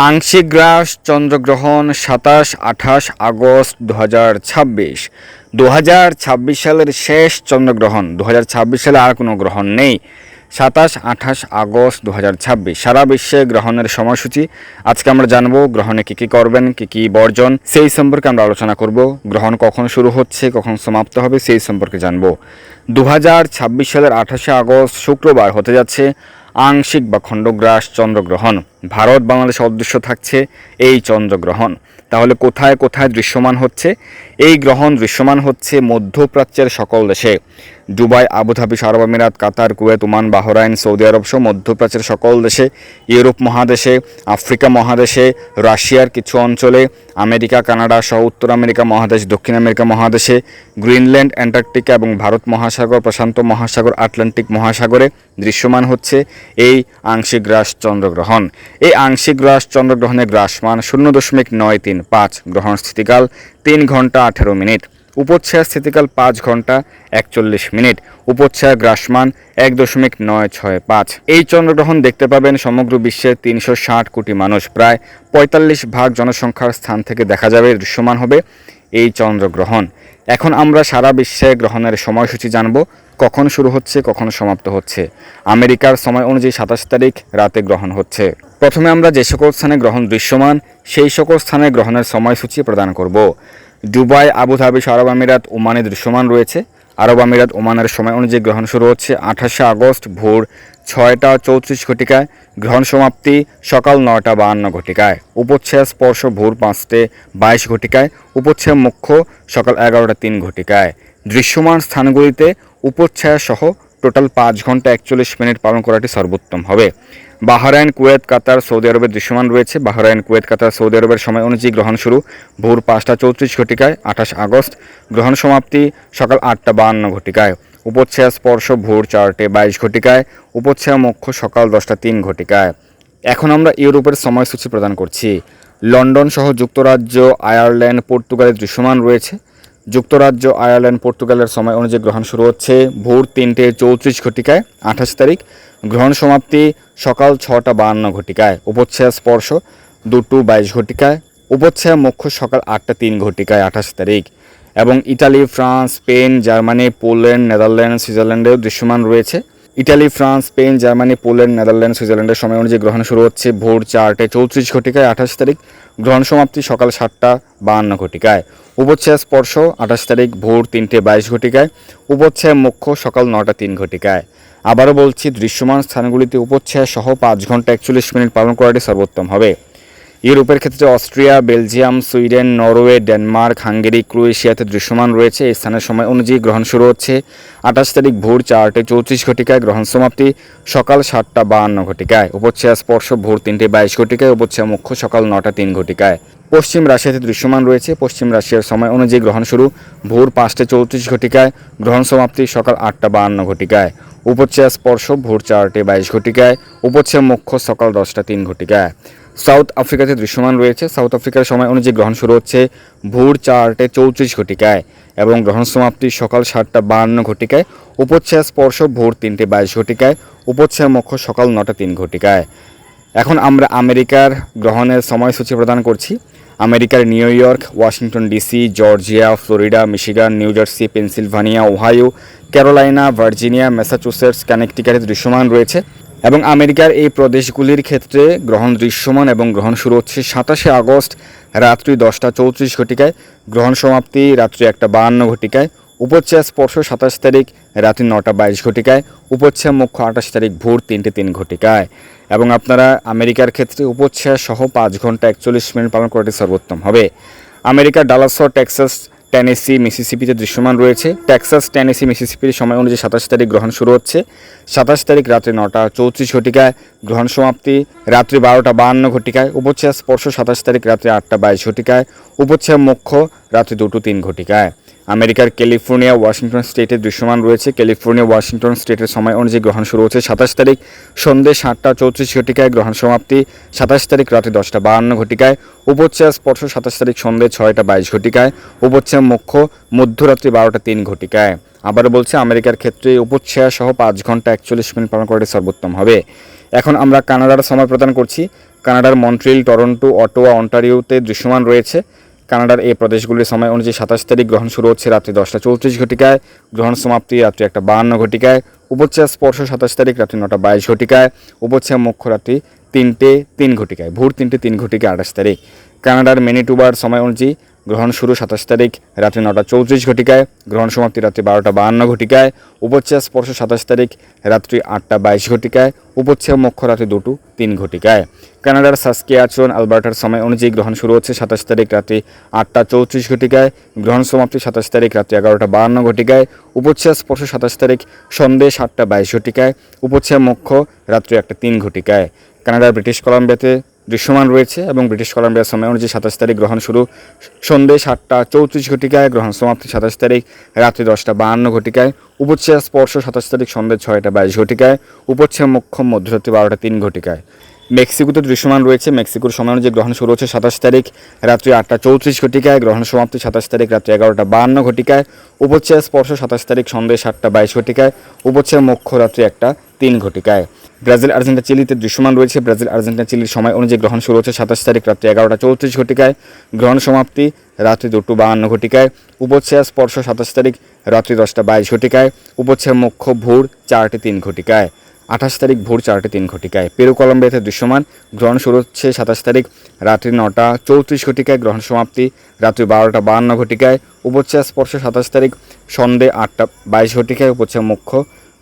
আংশিক গ্রাস চন্দ্রগ্রহণ 27-28 আগস্ট 2026। 2026 সালের শেষ চন্দ্রগ্রহণ। 2026 সালে আর কোনো গ্রহণ নেই। 27-28 আগস্ট 2026 সারা বিশ্বে গ্রহণের সময়সূচি আজকে আমরা জানবো। গ্রহণে কী কী করবেন, কী কী বর্জন, সেই সম্পর্কে আমরা আলোচনা করব। গ্রহণ কখন শুরু হচ্ছে, কখন সমাপ্ত হবে, সেই সম্পর্কে জানবো। 2026 সালের 28 আগস্ট শুক্রবার হতে যাচ্ছে আংশিক বা খণ্ডগ্রাস চন্দ্রগ্রহণ। ভারত বাংলাদেশ অদৃশ্য থাকছে এই চন্দ্রগ্রহণ। তাহলে কোথায় কোথায় দৃশ্যমান হচ্ছে? এই গ্রহণ দৃশ্যমান হচ্ছে মধ্যপ্রাচ্যের সকল দেশে। দুবাই, আবুধাবি, আরব আমিরাত, কাতার, কুয়েত, ওমান, বাহরাইন, সৌদি আরব সহ মধ্যপ্রাচ্যের সকল দেশে, ইউরোপ মহাদেশে, আফ্রিকা মহাদেশে, রাশিয়ার কিছু অঞ্চলে, আমেরিকা, কানাডা সহ উত্তর আমেরিকা মহাদেশ, দক্ষিণ আমেরিকা মহাদেশে, গ্রিনল্যান্ড, অ্যান্টার্কটিকা এবং ভারত মহাসাগর, প্রশান্ত মহাসাগর, আটলান্টিক মহাসাগরে দৃশ্যমান হচ্ছে এই আংশিক গ্রাস চন্দ্রগ্রহণ। এই আংশিক গ্রাস চন্দ্রগ্রহণের গ্রাসমান 0.935, গ্রহণ স্থিতিকাল 3 ঘন্টা 18 মিনিট, উপচ্ছায়া স্থিতিকাল 5 ঘন্টা 41 মিনিট, উপচ্ছায়া গ্রাসমান 1.965। এই চন্দ্রগ্রহণ দেখতে পাবেন সমগ্র বিশ্বের 360 কোটি মানুষ। প্রায় 45% জনসংখ্যার স্থান থেকে দেখা যাবে, দৃশ্যমান হবে এই চন্দ্রগ্রহণ। এখন আমরা সারা বিশ্বে গ্রহণের সময়সূচি জানব। কখন শুরু হচ্ছে, কখন সমাপ্ত হচ্ছে। আমেরিকার সময় অনুযায়ী 27 তারিখ রাতে গ্রহণ হচ্ছে। প্রথমে আমরা যে সকল স্থানে গ্রহণ দৃশ্যমান সেই সকল স্থানে গ্রহণের সময়সূচি প্রদান করব। দুবাই, আবুধাবি, আরব আমিরাত, ওমানে দৃশ্যমান রয়েছে। আরব আমিরাত, ওমানের সময় অনুযায়ী গ্রহণ শুরু হচ্ছে 28 আগস্ট ভোর 6টা 34 ঘটিকায়, গ্রহণ সমাপ্তি সকাল 9টা 52 ঘটিকায়, উপচ্ছায়া স্পর্শ ভোর 5টা 22 ঘটিকায়, উপচ্ছায়া মুখ্য সকাল 11টা 3 ঘটিকায়। দৃশ্যমান স্থানগুলিতে উপচ্ছায়া সহ টোটাল 5 ঘন্টা 41 মিনিট পালন করাটি সর্বোত্তম হবে। বাহরাইন, কুয়েত, কাতার, সৌদি আরবের দৃশ্যমান রয়েছে। বাহরাইন, কুয়েত, কাতার, সৌদি আরবের সময় অনুযায়ী গ্রহণ শুরু ভোর 5টা 34 ঘটিকায় 28 আগস্ট, গ্রহণ সমাপ্তি সকাল 8টা 52 ঘটিকায়, উপচ্ছায়া স্পর্শ ভোর 4টা 22 ঘটিকায়, উপচ্ছায়া মুখ্য সকাল 10টা 3 ঘটিকায়। এখন আমরা ইউরোপের সময়সূচি প্রদান করছি। লন্ডন সহ যুক্তরাজ্য, আয়ারল্যান্ড, পর্তুগালে দৃশ্যমান রয়েছে। যুক্তরাজ্য, আয়ারল্যান্ড, পর্তুগালের সময় অনুযায়ী গ্রহণ শুরু হচ্ছে ভোর 3টা 34 ঘটিকায় 28 তারিখ, গ্রহণ সমাপ্তি সকাল 6টা 52 ঘটিকায়, উপচ্ছায়া স্পর্শ 2টা 22 ঘটিকায়, উপচ্ছায়া মুখ্য সকাল 8টা 3 ঘটিকায় 28 তারিখ। এবং Italy, France, Spain, Germany, Poland, Netherland, সুইজারল্যান্ডেও দৃশ্যমান রয়েছে। Italy, France, Spain, Germany, Poland, Netherland, সুইজারল্যান্ডের সময় অনুযায়ী গ্রহণ শুরু হচ্ছে ভোর 4টা 34 ঘটিকায় 28 তারিখ, গ্রহণ সমাপ্তি সকাল 7টা 52 ঘটিকায়, উপচ্ছায়া স্পর্শ 28 তারিখ ভোর 3টা 22 ঘটিকায়, উপচ্ছায়া মুখ্য সকাল 9টা 3 ঘটিকায়। আবারও বলছি, দৃশ্যমান স্থানগুলিতে উপচ্ছায়া সহ 5 ঘন্টা 41 মিনিট পালন করাটি সর্বোত্তম হবে। ইউরোপের ক্ষেত্রে Austria, Belgium, Sweden, Norway, Denmark, Hungary, ক্রোয়েশিয়াতে দৃশ্যমান রয়েছে। এই স্থানের সময় অনুযায়ী গ্রহণ শুরু হচ্ছে 28 তারিখ ভোর 4টা 34 ঘটিকায়, গ্রহণ সমাপ্তি সকাল 7টা 52 ঘটিকায়, উপচ্ছায়া স্পর্শ ভোর 3টা 22 ঘটিকায়, উপচ্ছায়া মুখ্য সকাল 9টা 3 ঘটিকায়। পশ্চিম রাশিয়াতে দৃশ্যমান রয়েছে। পশ্চিম রাশিয়ার সময় অনুযায়ী গ্রহণ শুরু ভোর 5টা 34 ঘটিকায়, গ্রহণ সমাপ্তি সকাল 8টা 52 ঘটিকায়, উপচ্ছায়া স্পর্শ ভোর 4টা 22 ঘটিকায়, উপচ্ছায়া মুখ্য সকাল 10টা 3 ঘটিকায়। সাউথ আফ্রিকাতে দৃশ্যমান রয়েছে। সাউথ আফ্রিকার সময় অনুযায়ী গ্রহণ শুরু হচ্ছে ভোর 4টা 34 ঘটিকায় এবং গ্রহণ সমাপ্তি সকাল 7টা 52 ঘটিকায়, উপচ্ছায়া স্পর্শ ভোর 3টা 22 ঘটিকায়, উপচ্ছায়া মুখ্য সকাল 9টা 3 ঘটিকায়। এখন আমরা আমেরিকার গ্রহণের সময়সূচি প্রদান করছি। আমেরিকার New York, Washington DC, Georgia, Florida, Michigan, New Jersey, Pennsylvania, Ohio, Carolina, Virginia, Massachusetts, কানেকটিকাটে দৃশ্যমান রয়েছে। এবং আমেরিকার এই প্রদেশগুলির ক্ষেত্রে গ্রহণ দৃশ্যমান এবং গ্রহণ শুরু হচ্ছে 27 আগস্ট রাত্রি 10টা 34 ঘটিকায়, গ্রহণ সমাপ্তি রাত্রি 1টা 52 ঘটিকায়, উপচ্ছায়া স্পর্শ 27 তারিখ রাত্রি 9টা 22 ঘটিকায়, উপচ্ছায়া মুখ্য 28 তারিখ ভোর 3টা 3 ঘটিকায়। এবং আপনারা আমেরিকার ক্ষেত্রে উপচ্ছায়া সহ 5 ঘন্টা 41 মিনিট পালন করাটি সর্বোত্তম হবে। আমেরিকার ডালাস, টেক্সাস, টেনেসি, মিসিসিপিতে দৃশ্যমান রয়েছে। টেক্সাস, টেনেসি, মিসিসিপির সময় অনুযায়ী 27 তারিখ গ্রহণ শুরু হচ্ছে 27 তারিখ রাত্রি 9টা 34 ঘটিকায়, গ্রহণ সমাপ্তি রাত্রি 12টা 52 ঘটিকায়, উপচ্ছায়া স্পর্শ 27 তারিখ রাত্রি 8টা 22 ঘটিকায়, উপচ্ছায়া মুখ্য রাত্রি 2টা 3 ঘটিকায়। আমেরিকার ক্যালিফোর্নিয়া, ওয়াশিংটন স্টেটে দৃশ্যমান রয়েছে। ক্যালিফোর্নিয়া, ওয়াশিংটন স্টেটের সময় অনুযায়ী গ্রহণ শুরু হচ্ছে 27 তারিখ সন্ধ্যে 7টা 34 ঘটিকায়, গ্রহণ সমাপ্তি 27 তারিখ রাত্রি 10টা 52 ঘটিকায়, উপচ্ছায়া স্পর্শ 27 তারিখ সন্ধ্যে 6টা 22 ঘটিকায়, উপচ্ছায়া মুখ্য মধ্যরাত্রি 12টা 3 ঘটিকায়। আবার বলছে, আমেরিকার ক্ষেত্রে উপচ্ছায়া সহ 5 ঘন্টা 41 মিনিট পালন করাটি সর্বোত্তম হবে। এখন আমরা কানাডার সময় প্রদান করছি। কানাডার মন্ট্রিল, টরন্টো, অটোয়া, অন্টারিওতে দৃশ্যমান রয়েছে। কানাডার এই প্রদেশগুলির সময় অনুযায়ী 27 তারিখ গ্রহণ শুরু হচ্ছে রাত্রি 10টা 34 ঘটিকায়, গ্রহণ সমাপ্তি রাত্রি 1টা 52 ঘটিকায়, উপচ্ছ্বাস স্পর্শ 27 তারিখ রাত্রি 9টা 22 ঘটিকায়, উপচ্ছ্বাস মুখ্য রাত্রি 3টে 3 ঘটিকায়, ভোর 3টে 3 ঘটিকায় 28 তারিখ। কানাডার ম্যানিটোবার সময় অনুযায়ী গ্রহণ শুরু 27 তারিখ রাত্রি 9টা 34 ঘটিকায়, গ্রহণ সমাপ্তি রাত্রি 12টা 52 ঘটিকায়, উপচ্ছ্বাস স্পর্শ 27 তারিখ রাত্রি 8টা 22 ঘটিকায়, উপচ্ছ্বাস মুখ্য রাত্রি 2টো 3 ঘটিকায়। কানাডার সাসকিয়াচুয়ান, আলবার্টার সময় অনুযায়ী গ্রহণ শুরু হচ্ছে 27 তারিখ রাত্রি 8টা 34 ঘটিকায়, গ্রহণ সমাপ্তি 27 তারিখ রাত্রি 11টা 52 ঘটিকায়, উপচ্ছ্বাস স্পর্শ 27 তারিখ সন্ধ্যে 7টা 22 ঘটিকায়, উপচ্ছ্বাস মুখ্য রাত্রি 1টা 3 ঘটিকায়। কানাডার ব্রিটিশ কলাম্বিয়াতে দৃশ্যমান রয়েছে এবং ব্রিটিশ কলাম্বিয়ার সময় অনুযায়ী 27 তারিখ গ্রহণ শুরু সন্ধ্যে 7টা 34 ঘটিকায়, গ্রহণ সমাপ্তি 27 তারিখ রাত্রি 10টা 52 ঘটিকায়, উপচ্ছ্বাস স্পর্শ 27 তারিখ সন্ধ্যে 6টা 22 ঘটিকায়, উপচ্ছ্বাস মুখ্য মধ্যরাত্রি 12টা 3 ঘটিকায়। মেক্সিকোতে দৃশ্যমান রয়েছে। মেক্সিকোর সময় অনুযায়ী গ্রহণ শুরু হচ্ছে 27 তারিখ রাত্রি 8টা 34 ঘটিকায়, গ্রহণ সমাপ্তি 27 তারিখ রাত্রি 11টা 52 ঘটিকায়, উপচ্ছ্বাস স্পর্শ 27 তারিখ সন্ধ্যে 7টা 22 ঘটিকায়, উপচ্ছ্বাস মুখ্য রাত্রি 1টা 3 ঘটিকায়। ব্রাজিল, আর্জেন্টিনা, চিলিতে দৃশ্যমান রয়েছে। ব্রাজিল, আর্জেন্টিনা, চিলির সময় অনুযায়ী গ্রহণ শুরু হচ্ছে 27 তারিখ রাত্রি 11টা 34 ঘটিকায়, গ্রহণ সমাপ্তি রাত্রি 2টো 52 ঘটিকায়, উপচ্ছ্বাস স্পর্শ 27 তারিখ রাত্রি 10টা 22 ঘটিকায়, উপচ্ছ্বাস মুখ্য ভোর 4টে 3 ঘটিকায়। 28 তারিখ ভোর 4টে 3 ঘটিকায়। পেরু, কলম্বিয়াতে দৃশ্যমান গ্রহণ শুরু হচ্ছে 27 তারিখ রাত্রি 9টা 34 ঘটিকায়, গ্রহণ সমাপ্তি রাত্রি 12টা 52 ঘটিকায়, উপচ্ছ্বাস স্পর্শ 27 তারিখ সন্ধ্যে 8টা 22 ঘটিকায়, উপচ্ছ্বাস মুখ্য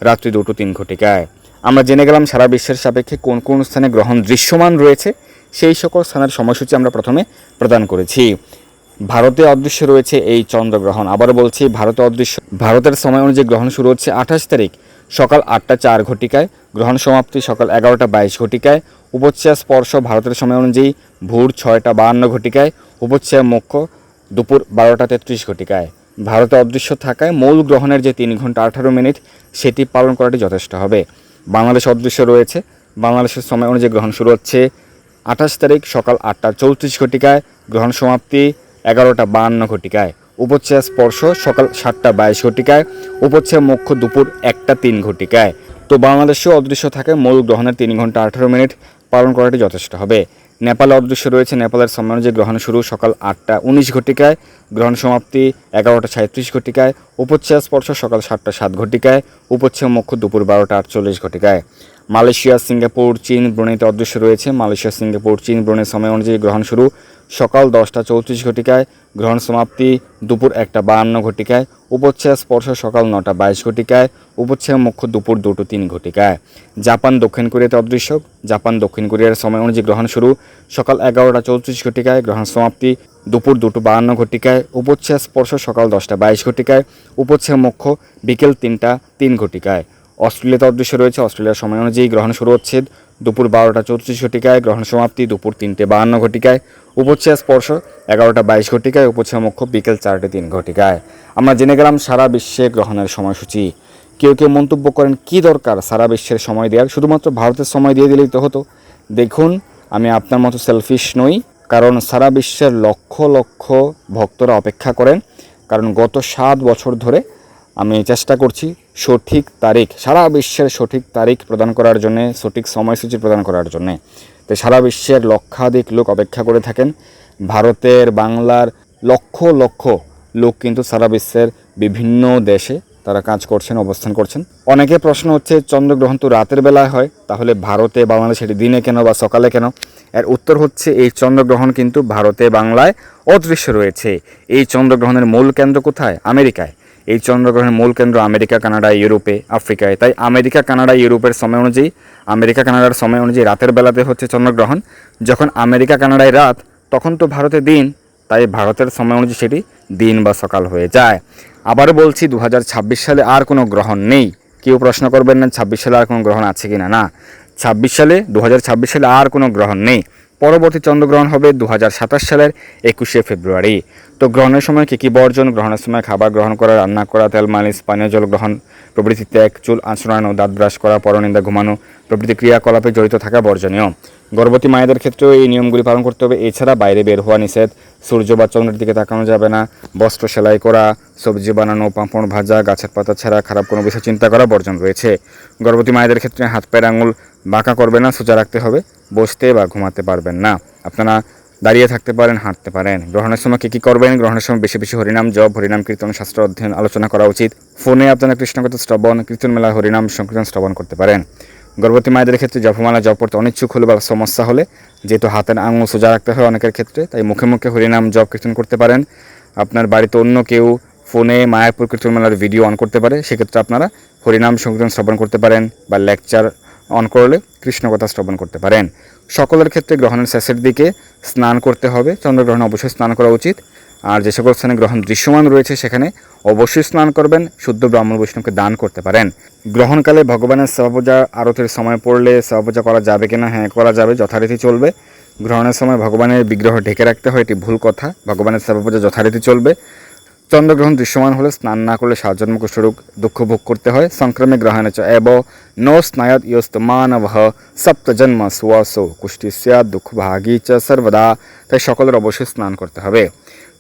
রাত্রি 2টো 3 ঘটিকায়। আমরা জেনে গেলাম সারা বিশ্বের সাপেক্ষে কোন কোন স্থানে গ্রহণ দৃশ্যমান রয়েছে। সেই সকল স্থানের সময়সূচি আমরা প্রথমে প্রদান করেছি। ভারতে অদৃশ্য রয়েছে এই চন্দ্রগ্রহণ। আবারও বলছি, ভারতে অদৃশ্য। ভারতের সময় অনুযায়ী গ্রহণ শুরু হচ্ছে 28 তারিখ সকাল 8টা 4 ঘটিকায়, গ্রহণ সমাপ্তি সকাল 11টা 22 ঘটিকায়, উপচ্ছ্বাস স্পর্শ ভারতের সময় অনুযায়ী ভোর 6টা 52 ঘটিকায়, উপচ্ছ্বাস মুখ্য দুপুর 12টা 33 ঘটিকায়। ভারতে অদৃশ্য থাকায় মূল গ্রহণের যে 3 ঘন্টা 18 মিনিট সেটি পালন করাটি যথেষ্ট হবে। বাংলাদেশ অদৃশ্য রয়েছে। বাংলাদেশের সময় অনুযায়ী গ্রহণ শুরু হচ্ছে 28 তারিখ সকাল 8টা 34 ঘটিকায়, গ্রহণ সমাপ্তি 11টা 52 ঘটিকায়, উপচ্ছ্বাস স্পর্শ সকাল 7টা 22 ঘটিকায়, উপচ্ছ্বাস মুখ্য দুপুর 1টা 3 ঘটিকায়। তো বাংলাদেশেও অদৃশ্য থাকে মূল গ্রহণের 3 ঘন্টা 18 মিনিট পালন করাটি যথেষ্ট হবে। নেপালে অদৃশ্য রয়েছে। নেপালের সময় অনুযায়ী গ্রহণ শুরু সকাল 8টা 19 ঘটিকায়, গ্রহণ সমাপ্তি 11টা 37 ঘটিকায়, উপচ্ছ্বাস স্পর্শ সকাল 7টা 7 ঘটিকায়, উপচ্ছ্বাস মুখ্য দুপুর 12টা 48 ঘটিকায়। মালয়েশিয়া, সিঙ্গাপুর, চীন, ব্রুনেইতে অদৃশ্য রয়েছে। মালয়েশিয়া, সিঙ্গাপুর, চীন, ব্রুনেই সময় অনুযায়ী গ্রহণ শুরু সকাল 10টা 34 ঘটিকায়, গ্রহণ সমাপ্তি দুপুর 1টা 52 ঘটিকায়, উপচ্ছ্বাস স্পর্শ সকাল 9টা 22 ঘটিকায়, উপচ্ছ্বাস মুখ্য দুপুর 2টো 3 ঘটিকায়। জাপান, দক্ষিণ কোরিয়াতে অদৃশ্য। জাপান, দক্ষিণ কোরিয়ার সময় অনুযায়ী গ্রহণ শুরু সকাল 11টা 34 ঘটিকায়, গ্রহণ সমাপ্তি দুপুর 2টো 52 ঘটিকায়, উপচ্ছ্বাস স্পর্শ সকাল 10টা 22 ঘটিকায়, উপচ্ছ্বাস মুখ্য বিকেল 3টা 3 ঘটিকায়। অস্ট্রেলিয়াতে অদৃশ্য রয়েছে। অস্ট্রেলিয়ার সময় অনুযায়ী গ্রহণ শুরু হচ্ছে দুপুর 12টা 34 ঘটিকায়, গ্রহণ সমাপ্তি দুপুর 3টে 52 ঘটিকায়, উপচ্ছ্বাস স্পর্শ 11টা 22 ঘটিকায়, উপচ্ছ্বাস মুখ্য বিকেল 4টে 3 ঘটিকায়। আমরা জেনে গেলাম সারা বিশ্বে গ্রহণের সময়সূচি। কেউ কেউ মন্তব্য করেন কি দরকার সারা বিশ্বের সময় দেওয়ার, শুধুমাত্র ভারতের সময় দিয়ে দিলেই তো হতো। দেখুন, আমি আপনার মতো সেলফিশ নই, কারণ সারা বিশ্বের লক্ষ লক্ষ ভক্তরা অপেক্ষা করেন। কারণ গত 7 বছর ধরে আমি চেষ্টা করছি সঠিক তারিখ, সারা বিশ্বের সঠিক তারিখ প্রদান করার জন্যে, সঠিক সময়সূচি প্রদান করার জন্যে। তো সারা বিশ্বের লক্ষাধিক লোক অপেক্ষা করে থাকেন। ভারতের, বাংলার লক্ষ লক্ষ লোক কিন্তু সারা বিশ্বের বিভিন্ন দেশে তারা কাজ করছেন, অবস্থান করছেন। অনেকে প্রশ্ন হচ্ছে, চন্দ্রগ্রহণ তো রাতের বেলায় হয়, তাহলে ভারতে, বাংলাদেশে দিনে কেন বা সকালে কেন? এর উত্তর হচ্ছে, এই চন্দ্রগ্রহণ কিন্তু ভারতে, বাংলায় অদৃশ্য রয়েছে। এই চন্দ্রগ্রহণের মূল কেন্দ্র কোথায়? আমেরিকায়। এই চন্দ্রগ্রহণের মূল কেন্দ্র আমেরিকা, কানাডা, ইউরোপে, আফ্রিকায়। তাই আমেরিকা, কানাডা, ইউরোপের সময় অনুযায়ী, আমেরিকা, কানাডার সময় অনুযায়ী রাতের বেলাতে হচ্ছে চন্দ্রগ্রহণ। যখন আমেরিকা, কানাডায় রাত, তখন তো ভারতে দিন। তাই ভারতের সময় অনুযায়ী সেটি দিন বা সকাল হয়ে যায়। আবারও বলছি, 2026 সালে আর কোনো গ্রহণ নেই। কেউ প্রশ্ন করবেন না 26 সালে আর কোনো গ্রহণ আছে কি না। না, 2026 সালে আর কোনো গ্রহণ নেই। পরবর্তী চন্দ্রগ্রহণ হবে 2027 সালের 21শে ফেব্রুয়ারি। তো গ্রহণের সময় কী কী বর্জন? গ্রহণের সময় খাবার গ্রহণ করা, রান্না করা, তেল মালিশ, পানীয় জল গ্রহণ প্রভৃতি ত্যাগ, চুল আঁচড়ানো, দাঁত ব্রাশ করা, পরনিন্দা, ঘুমানো প্রভৃতি ক্রিয়াকলাপে জড়িত থাকা বর্জনীয়। গর্ভবতী মায়েদের ক্ষেত্রেও এই নিয়মগুলি পালন করতে হবে। এছাড়া বাইরে বের হওয়া নিষেধ, সূর্য বা চন্দ্রের দিকে তাকানো যাবে না, বস্ত্র সেলাই করা, সবজি বানানো, পাঁপড় ভাজা, গাছের পাতা ছাড়া খারাপ কোনো বিষয় চিন্তা করা বর্জন রয়েছে। গর্ভবতী মায়েদের ক্ষেত্রে হাত পায়ের আঙুল বাঁকা করবে না, সোজা রাখতে হবে। বসতে বা ঘুমাতে পারবেন না। আপনারা দাঁড়িয়ে থাকতে পারেন, হাঁটতে পারেন। গ্রহণের সময় কী করবেন? গ্রহণের সময় বেশি বেশি হরিনাম জপ, হরিনাম কীর্তন, শাস্ত্র অধ্যয়ন আলোচনা করা উচিত। ফোনে আপনারা কৃষ্ণকথা শ্রবণ, কীর্তন মেলা, হরিনাম সংকীর্তন শ্রবণ করতে পারেন। গর্ভবতী মায়েদের ক্ষেত্রে জপমালা জপ করতে অনিচ্ছুক হলে বা সমস্যা হলে, যেহেতু হাতের আঙুল সোজা রাখতে হয় অনেকের ক্ষেত্রে, তাই মুখে মুখে হরিনাম জপ কীর্তন করতে পারেন। আপনার বাড়িতে অন্য কেউ ফোনে মায়াপুর কীর্তন মেলার ভিডিও অন করতে পারে, সেক্ষেত্রে আপনারা হরিনাম সংকীর্তন শ্রবণ করতে পারেন বা লেকচার অন করলে কৃষ্ণকথা শ্রবণ করতে পারেন। সকলের ক্ষেত্রে গ্রহণের শেষের দিকে স্নান করতে হবে। চন্দ্রগ্রহণে অবশ্যই স্নান করা উচিত। আর যে সকল স্থানে গ্রহণ দৃশ্যমান রয়েছে সেখানে অবশ্যই স্নান করবেন। শুদ্ধ ব্রাহ্মণ বৈষ্ণবকে দান করতে পারেন। গ্রহণকালে ভগবানের সেবা পূজা আরতির সময় পড়লে সেবা পূজা করা যাবে কিনা? হ্যাঁ, করা যাবে, যথারীতি চলবে। গ্রহণের সময় ভগবানের বিগ্রহ ঢেকে রাখতে হয়, এটি ভুল কথা। ভগবানের সেবা পূজা যথারীতি চলবে। চন্দ্রগ্রহণ দৃশ্যমান হলে স্নান না করলে সাতজন্ম কুষ্ঠরোগ দুঃখ ভোগ করতে হয়। সংক্রমে গ্রহণে চ এব নো স্নায়ত ইয়স্ত মানব সপ্তজন্ম সুয়াসো কুষ্টি স্যাদ দুঃখ ভাগী চ সর্বদা। তাই সকলের অবশ্যই স্নান করতে হবে।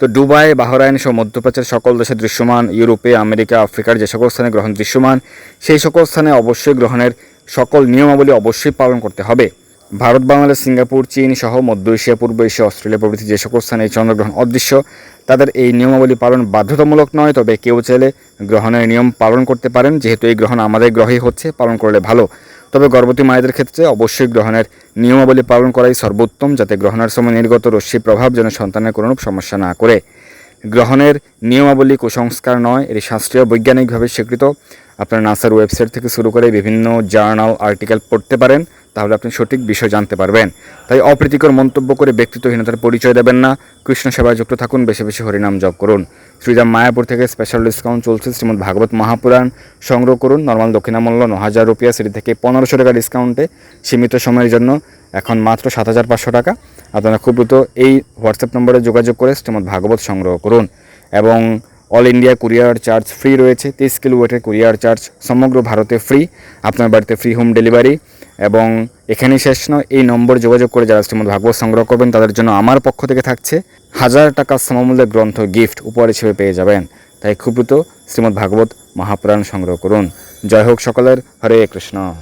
তো দুবাই, বাহরাইন সহ মধ্যপ্রাচ্যের সকল দেশে দৃশ্যমান, ইউরোপে, আমেরিকা, আফ্রিকার যে সকল স্থানে গ্রহণ দৃশ্যমান, সেই সকল স্থানে অবশ্যই গ্রহণের সকল নিয়মাবলী অবশ্যই পালন করতে হবে। ভারত, বাংলাদেশ, সিঙ্গাপুর, চীন সহ মধ্য এশিয়া, পূর্ব এশিয়া, অস্ট্রেলিয়া প্রভৃতি যে সকল স্থানে এই চন্দ্রগ্রহণ অদৃশ্য, তাদের এই নিয়মাবলী পালন বাধ্যতামূলক নয়। তবে কেউ চাইলে গ্রহণের নিয়ম পালন করতে পারেন। যেহেতু এই গ্রহণ আমাদের গ্রহেই হচ্ছে, পালন করলে ভালো। তবে গর্ভবতী মায়েদের ক্ষেত্রে অবশ্যই গ্রহণের নিয়মাবলী পালন করাই সর্বোত্তম, যাতে গ্রহণের সময় নির্গত রশ্মির প্রভাব যেন সন্তানের কোনোরূপ সমস্যা না করে। গ্রহণের নিয়মাবলী কুসংস্কার নয়, এটি শাস্ত্রীয় বৈজ্ঞানিকভাবে স্বীকৃত। আপনারা নাসার ওয়েবসাইট থেকে শুরু করে বিভিন্ন জার্নাল, আর্টিকেল পড়তে পারেন, তাহলে আপনি সঠিক বিষয় জানতে পারবেন। তাই অপ্রীতিকর মন্তব্য করে ব্যক্তিত্বহীনতার পরিচয় দেবেন না। কৃষ্ণ সেবায় যুক্ত থাকুন, বেশি বেশি হরিনাম জপ করুন। শ্রীরাম মায়াপুর থেকে স্পেশাল ডিসকাউন্ট চলছে। শ্রীমদ্ ভাগবত মহাপুরাণ সংগ্রহ করুন। নর্মাল দক্ষিণা মূল্য ৯,০০০ রুপিয়া, সেটি থেকে ১৫০০ টাকা ডিসকাউন্টে সীমিত সময়ের জন্য এখন মাত্র ৭,৫০০ টাকা। আপনারা খুব দ্রুত এই হোয়াটসঅ্যাপ নম্বরে যোগাযোগ করে শ্রীমদ্ ভাগবত সংগ্রহ করুন। এবং all India courier charge free রয়েছে। 30 কিলো ওয়েটের কুরিয়ার চার্জ সমগ্র ভারতে ফ্রি। আপনার বাড়িতে ফ্রি হোম ডেলিভারি। এবং এখানেই শেষ নয়, এই নম্বর যোগাযোগ করে যারা শ্রীমদ্ ভাগবত সংগ্রহ করবেন তাদের জন্য আমার পক্ষ থেকে থাকছে ১,০০০ টাকা সমমূল্যের গ্রন্থ গিফট উপহার হিসেবে পেয়ে যাবেন। তাই খুব দ্রুত শ্রীমদ্ ভাগবত মহাপুরাণ সংগ্রহ করুন। জয় হোক সকলের। হরে কৃষ্ণ।